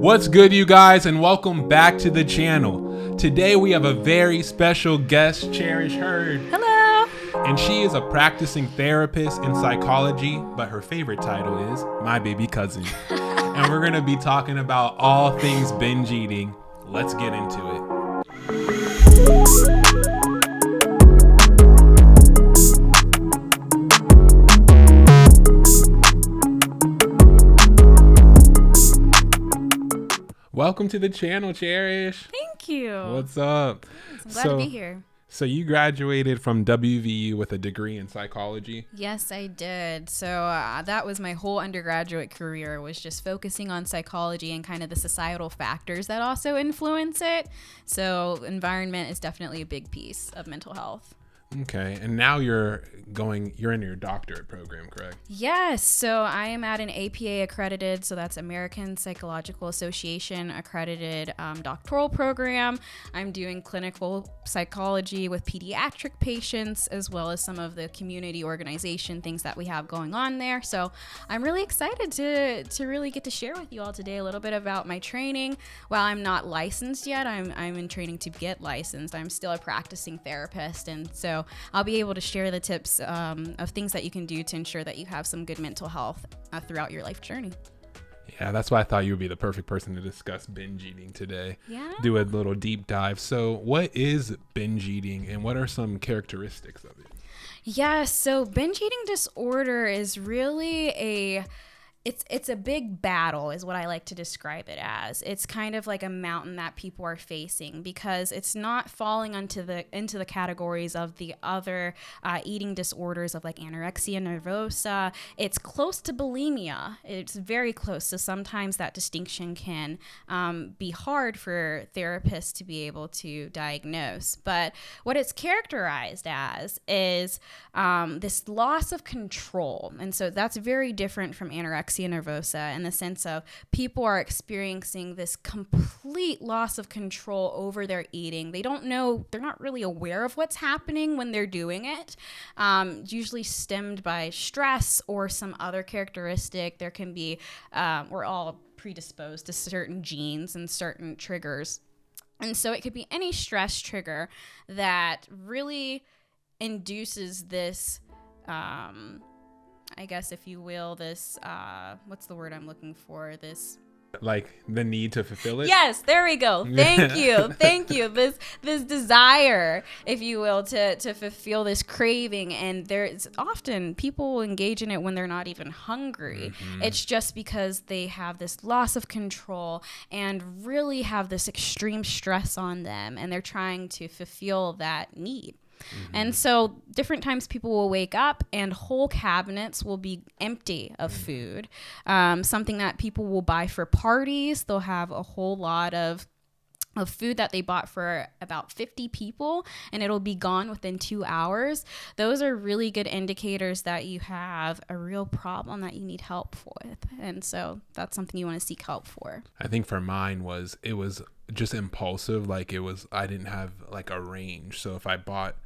What's good, you guys, and welcome back to the channel. Today we have a very special guest, Cherish. Hello. And she is a practicing therapist in psychology, but her favorite title is My Baby Cousin. And we're going to be talking about all things binge eating. Let's get into it. Welcome to the channel, Cherish. Thank you. What's up? I'm glad to be here. So you graduated from WVU with a degree in psychology? Yes, I did. So that was my whole undergraduate career, was just focusing on psychology and kind of the societal factors that also influence it. So environment is definitely a big piece of mental health. Okay. And now you're in your doctorate program, correct? Yes. So I am at an APA accredited, so that's American Psychological Association accredited doctoral program. I'm doing clinical psychology with pediatric patients, as well as some of the community organization things that we have going on there. So I'm really excited to really get to share with you all today a little bit about my training. While I'm not licensed yet, I'm in training to get licensed. I'm still a practicing therapist, and so I'll be able to share the tips of things that you can do to ensure that you have some good mental health throughout your life journey. Yeah, that's why I thought you would be the perfect person to discuss binge eating today. Yeah. Do a little deep dive. So what is binge eating and what are some characteristics of it? Yeah, so binge eating disorder is really it's a big battle, is what I like to describe it as. It's kind of like a mountain that people are facing, because it's not falling into the categories of the other eating disorders of like anorexia nervosa. It's close to bulimia. It's very close. So sometimes that distinction can be hard for therapists to be able to diagnose. But what it's characterized as is this loss of control. And so that's very different from anorexia nervosa, in the sense of people are experiencing this complete loss of control over their eating. They don't know, they're not really aware of what's happening when they're doing it. Usually stemmed by stress or some other characteristic. There can be, we're all predisposed to certain genes and certain triggers. And so it could be any stress trigger that really induces this, I guess, if you will, this, what's the word I'm looking for? This, like the need to fulfill it? yes, there we go. Thank you. Thank you. This desire, if you will, to fulfill this craving. And there's often people engage in it when they're not even hungry. Mm-hmm. It's just because they have this loss of control and really have this extreme stress on them, and they're trying to fulfill that need. Mm-hmm. And so different times people will wake up and whole cabinets will be empty of food. Something that people will buy for parties. They'll have a whole lot of food that they bought for about 50 people, and it'll be gone within 2 hours. Those are really good indicators that you have a real problem that you need help with. And so that's something you want to seek help for. I think for mine it was just impulsive. Like I didn't have like a range. So if I bought,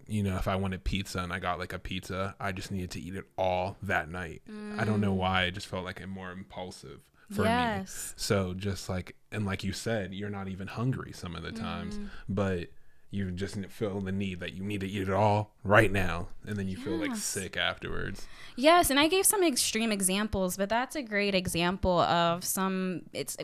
if I wanted pizza and I got like a pizza, I just needed to eat it all that night. I don't know why. I just felt like I'm more impulsive for me. So just like, and like you said, you're not even hungry some of the times, but you just feel the need that you need to eat it all right now. And then you feel like sick afterwards. Yes. And I gave some extreme examples, but that's a great example of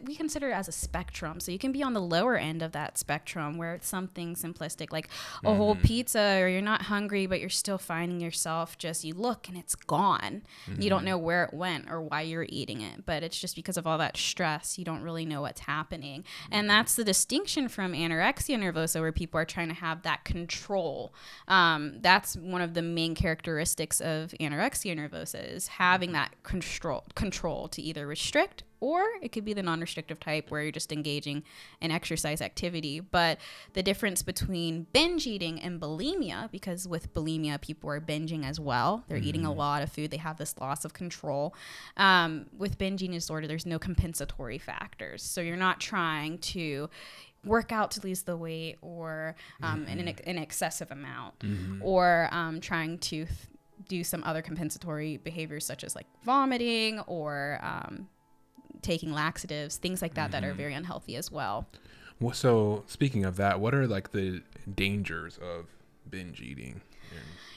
we consider it as a spectrum. So you can be on the lower end of that spectrum, where it's something simplistic like a whole pizza, or you're not hungry, but you're still finding yourself you look and it's gone. Mm-hmm. You don't know where it went or why you're eating it, but it's just because of all that stress. You don't really know what's happening. Mm-hmm. And that's the distinction from anorexia nervosa, where people are trying to have that control. That's one of the main characteristics of anorexia nervosa, is having that control to either restrict, or it could be the non-restrictive type, where you're just engaging in exercise activity. But the difference between binge eating and bulimia, because with bulimia, people are binging as well. They're eating a lot of food. They have this loss of control. With binge eating disorder, there's no compensatory factors. So you're not trying to work out to lose the weight, or an excessive amount, or trying to do some other compensatory behaviors, such as like vomiting, or taking laxatives, things like that that are very unhealthy as well. Well, so speaking of that, what are like the dangers of binge eating?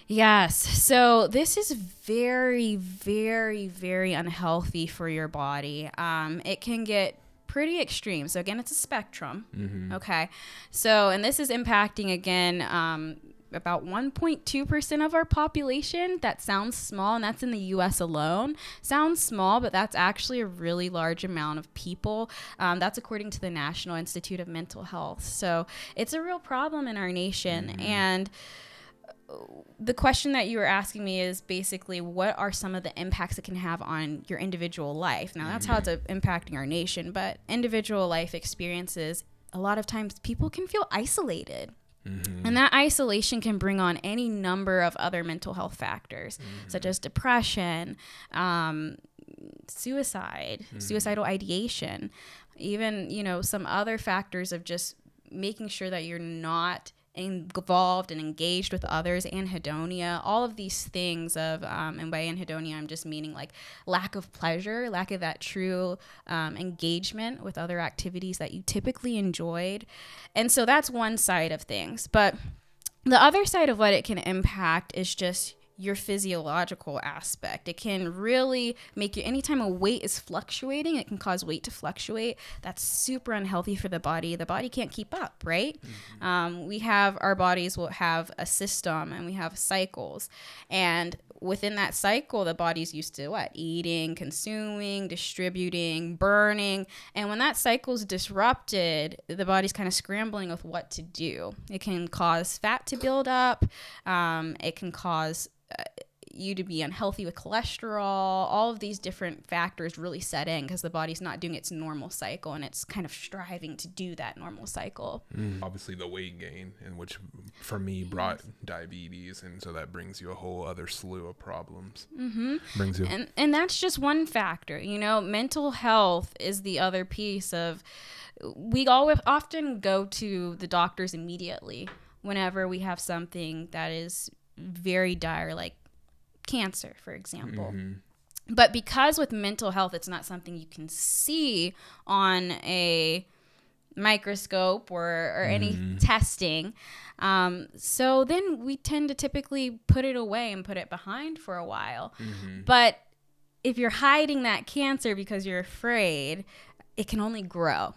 Yes. So this is very, very, very unhealthy for your body. It can get pretty extreme. So again, it's a spectrum. Okay. So, and this is impacting again, about 1.2% of our population. That sounds small, and that's in the US alone. Sounds small, but that's actually a really large amount of people. That's according to the National Institute of Mental Health. So it's a real problem in our nation. And the question that you were asking me is basically, what are some of the impacts it can have on your individual life? Now, that's how it's impacting our nation, but individual life experiences, a lot of times people can feel isolated. And that isolation can bring on any number of other mental health factors, such as depression, suicide, suicidal ideation, even, you know, some other factors of just making sure that you're not involved and engaged with others, anhedonia, all of these things of, and by anhedonia, I'm just meaning like lack of pleasure, lack of that true engagement with other activities that you typically enjoyed. And so that's one side of things. But the other side of what it can impact is just your physiological aspect. It can really make you, anytime a weight is fluctuating, it can cause weight to fluctuate. That's super unhealthy for the body. The body can't keep up, right? Our bodies will have a system, and we have cycles. And within that cycle, the body's used to what? Eating, consuming, distributing, burning. And when that cycle's disrupted, the body's kind of scrambling with what to do. It can cause fat to build up. It can cause you to be unhealthy with cholesterol. All of these different factors really set in because the body's not doing its normal cycle, and it's kind of striving to do that normal cycle. Obviously the weight gain, and which for me brought diabetes, and so that brings you a whole other slew of problems. Brings you, and that's just one factor. You know, mental health is the other piece of, we often go to the doctors immediately whenever we have something that is very dire, like cancer, for example. But because with mental health, it's not something you can see on a microscope or any testing. So then we tend to typically put it away and put it behind for a while. But if you're hiding that cancer because you're afraid, it can only grow,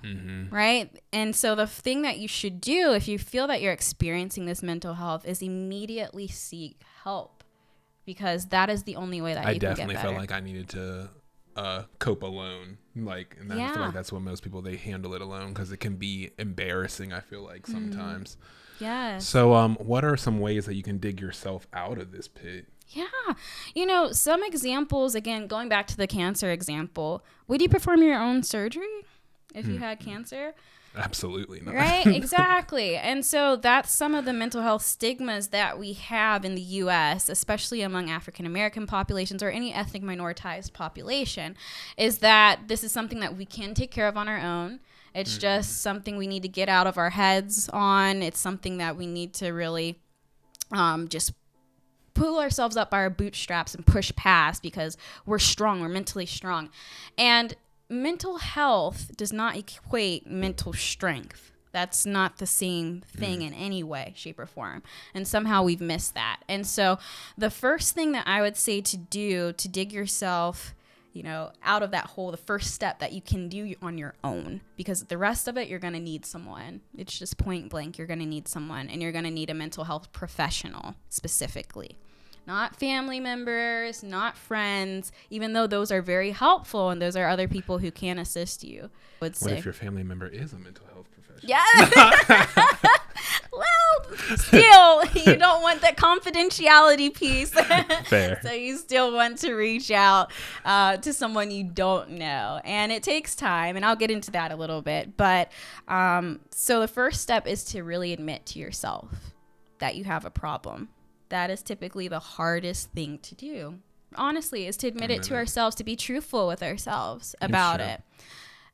right? And so the thing that you should do if you feel that you're experiencing this mental health is immediately seek help, because that is the only way that you can get better. I definitely felt like I needed to cope alone, and I feel like that's what most people, they handle it alone because it can be embarrassing, I feel like sometimes. So what are some ways that you can dig yourself out of this pit? You know, some examples, again, going back to the cancer example, would you perform your own surgery if you had cancer? Absolutely not. Right? Exactly. And so that's some of the mental health stigmas that we have in the U.S., especially among African American populations or any ethnic minoritized population, is that this is something that we can take care of on our own. It's just something we need to get out of our heads on. It's something that we need to really just pull ourselves up by our bootstraps and push past, because we're strong, we're mentally strong. And mental health does not equate mental strength. That's not the same thing in any way, shape, or form. And somehow we've missed that. And so the first thing that I would say to do to dig yourself, you know, out of that hole, the first step that you can do on your own, because the rest of it, you're going to need someone. It's just point blank. You're going to need someone, and you're going to need a mental health professional specifically. Not family members, not friends, even though those are very helpful and those are other people who can assist you. What if your family member is a mental health professional? Yeah. Well, still, you don't want that confidentiality piece. Fair. So you still want to reach out to someone you don't know. And it takes time, and I'll get into that a little bit. But so the first step is to really admit to yourself that you have a problem. That is typically the hardest thing to do, honestly, is to admit it to ourselves, to be truthful with ourselves about it.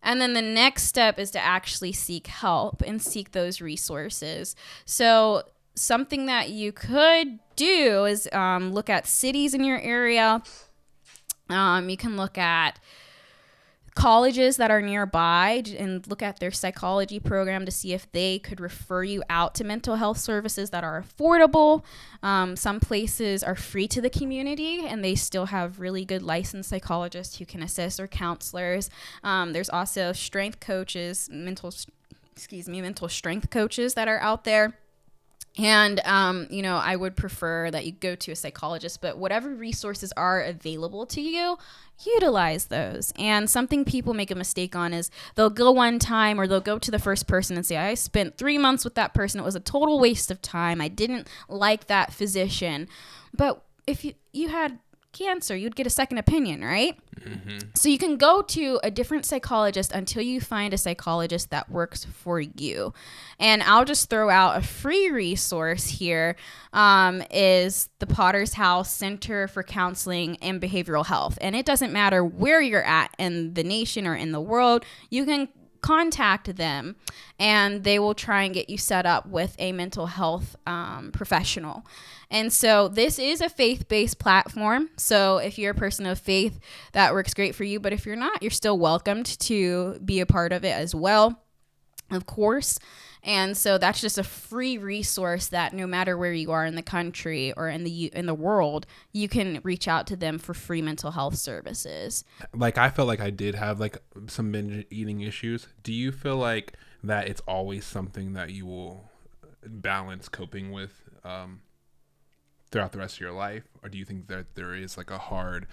And then the next step is to actually seek help and seek those resources. So something that you could do is look at cities in your area. You can look at colleges that are nearby and look at their psychology program to see if they could refer you out to mental health services that are affordable. Some places are free to the community and they still have really good licensed psychologists who can assist, or counselors. There's also strength coaches, mental strength coaches that are out there. And, I would prefer that you go to a psychologist, but whatever resources are available to you, utilize those. And something people make a mistake on is they'll go one time, or they'll go to the first person and say, I spent 3 months with that person. It was a total waste of time. I didn't like that physician. But if you had cancer, you'd get a second opinion, right? Mm-hmm. So you can go to a different psychologist until you find a psychologist that works for you. And I'll just throw out a free resource here, is the Potter's House Center for Counseling and Behavioral Health. And it doesn't matter where you're at in the nation or in the world, you can contact them and they will try and get you set up with a mental health professional. And so this is a faith-based platform. So if you're a person of faith, that works great for you. But if you're not, you're still welcomed to be a part of it as well, of course. And so that's just a free resource that no matter where you are in the country or in the world, you can reach out to them for free mental health services. Like, I felt like I did have like some binge eating issues. Do you feel like that it's always something that you will balance coping with throughout the rest of your life? Or do you think that there is like a hard,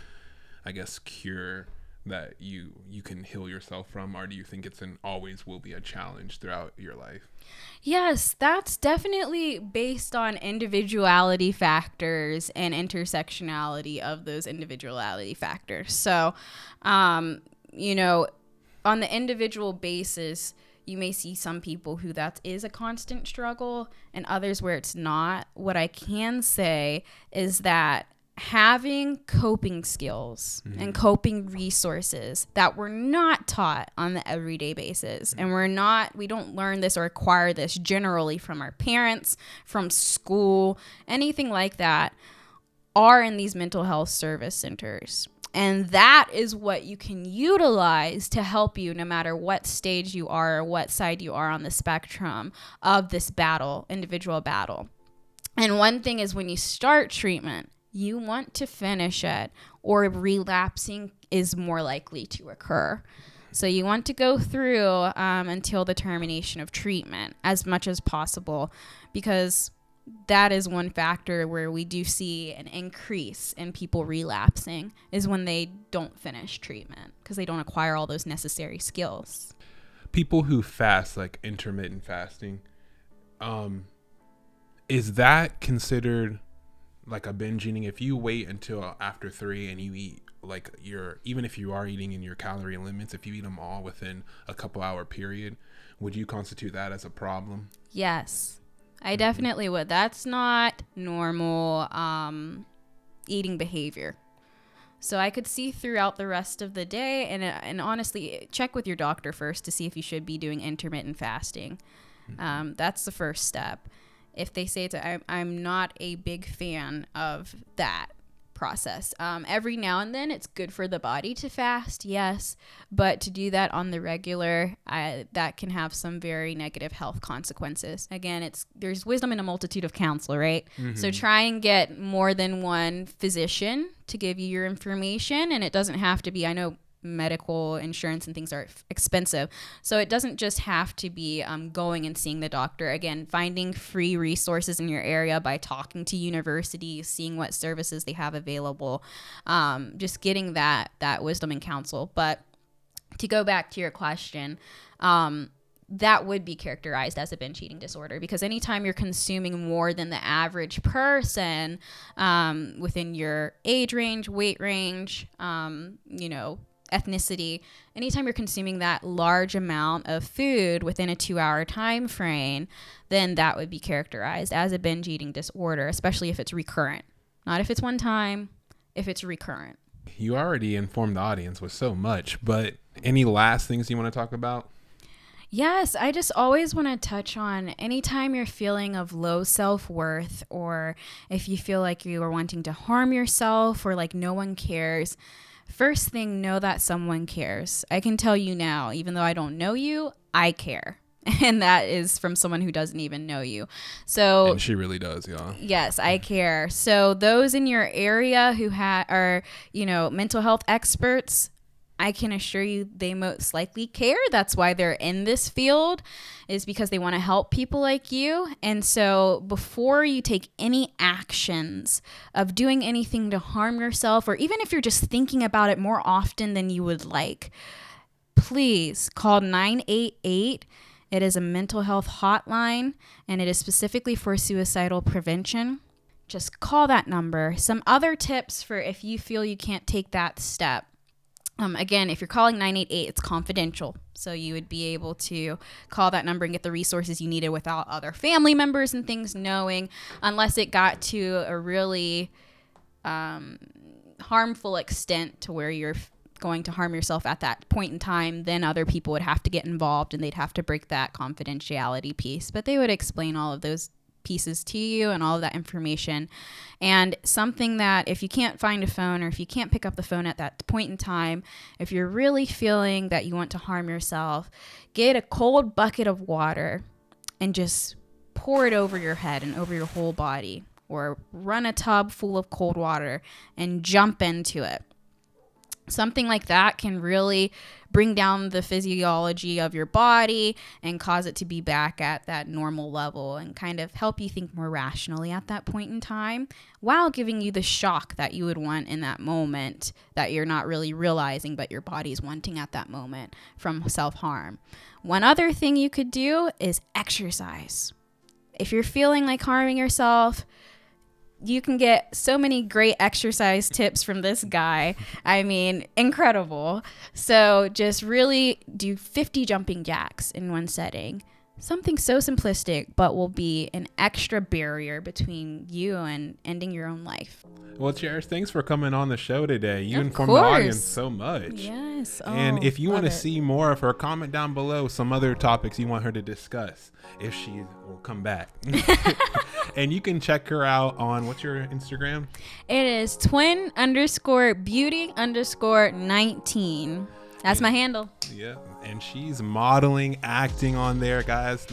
I guess, cure that you can heal yourself from? Or do you think it's always will be a challenge throughout your life? Yes, that's definitely based on individuality factors and intersectionality of those individuality factors. So, on the individual basis, you may see some people who that is a constant struggle and others where it's not. What I can say is that having coping skills and coping resources that we're not taught on the everyday basis, and we don't learn this or acquire this generally from our parents, from school, anything like that, are in these mental health service centers. And that is what you can utilize to help you no matter what stage you are or what side you are on the spectrum of this individual battle. And one thing is, when you start treatment, you want to finish it, or relapsing is more likely to occur. So you want to go through until the termination of treatment as much as possible, because that is one factor where we do see an increase in people relapsing, is when they don't finish treatment because they don't acquire all those necessary skills. People who fast, like intermittent fasting, is that considered like a binge eating? If you wait until after 3 and you eat like even if you are eating in your calorie limits, if you eat them all within a couple hour period, would you constitute that as a problem? Yes, I definitely would. That's not normal eating behavior. So I could see throughout the rest of the day, and honestly, check with your doctor first to see if you should be doing intermittent fasting. That's the first step. If they say I'm not a big fan of that process. Every now and then it's good for the body to fast, yes, but to do that on the regular, that can have some very negative health consequences. Again, there's wisdom in a multitude of counsel, right? So try and get more than one physician to give you your information, and it doesn't have to be, I know medical insurance and things are expensive, so it doesn't just have to be going and seeing the doctor. Again, finding free resources in your area by talking to universities, seeing what services they have available, just getting that wisdom and counsel. But to go back to your question, that would be characterized as a binge eating disorder, because anytime you're consuming more than the average person within your age range, weight range, ethnicity, anytime you're consuming that large amount of food within a 2-hour time frame, then that would be characterized as a binge eating disorder, especially if it's recurrent. Not if it's one time, if it's recurrent. You already informed the audience with so much, but any last things you want to talk about? Yes, I just always want to touch on anytime you're feeling of low self-worth, or if you feel like you are wanting to harm yourself or like no one cares, First thing, know that someone cares. I can tell you now, even though I don't know you, I care. And that is from someone who doesn't even know you. So, and she really does, y'all. Yes, I care. So those in your area who are, mental health experts, I can assure you they most likely care. That's why they're in this field, is because they want to help people like you. And so before you take any actions of doing anything to harm yourself, or even if you're just thinking about it more often than you would like, please call 988. It is a mental health hotline, and it is specifically for suicidal prevention. Just call that number. Some other tips for if you feel you can't take that step. Again, if you're calling 988, it's confidential. So you would be able to call that number and get the resources you needed without other family members and things knowing, unless it got to a really harmful extent to where you're going to harm yourself at that point in time. Then other people would have to get involved and they'd have to break that confidentiality piece. But they would explain all of those pieces to you and all of that information. And something that if you can't find a phone, or if you can't pick up the phone at that point in time, if you're really feeling that you want to harm yourself, get a cold bucket of water and just pour it over your head and over your whole body, or run a tub full of cold water and jump into it. Something like that can really bring down the physiology of your body and cause it to be back at that normal level, and kind of help you think more rationally at that point in time, while giving you the shock that you would want in that moment that you're not really realizing, but your body's wanting at that moment from self-harm. One other thing you could do is exercise. If you're feeling like harming yourself, you can get so many great exercise tips from this guy. I mean, incredible. So just really do 50 jumping jacks in one setting. Something so simplistic, but will be an extra barrier between you and ending your own life. Well, Cherish, thanks for coming on the show today. You Of informed the course. audience so much. Yes. And if you want to it. see more of her, comment down below some other topics you want her to discuss, if she will come back. And you can check her out on, what's your Instagram? It is twin_beauty_19. That's my handle. Yeah, and she's modeling, acting on there, guys.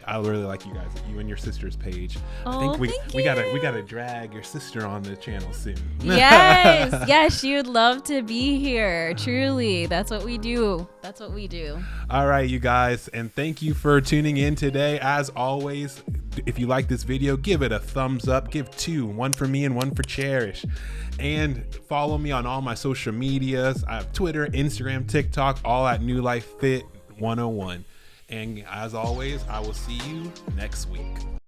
I really like you guys. You and your sister's page. I think we gotta drag your sister on the channel soon. Yes, she would love to be here. Truly, that's what we do. All right, you guys, and thank you for tuning in today. As always, if you like this video, give it a thumbs up. Give 2, one for me and one for Cherish. And follow me on all my social medias. I have Twitter, Instagram, TikTok, all at New Life Fit 101. And as always, I will see you next week.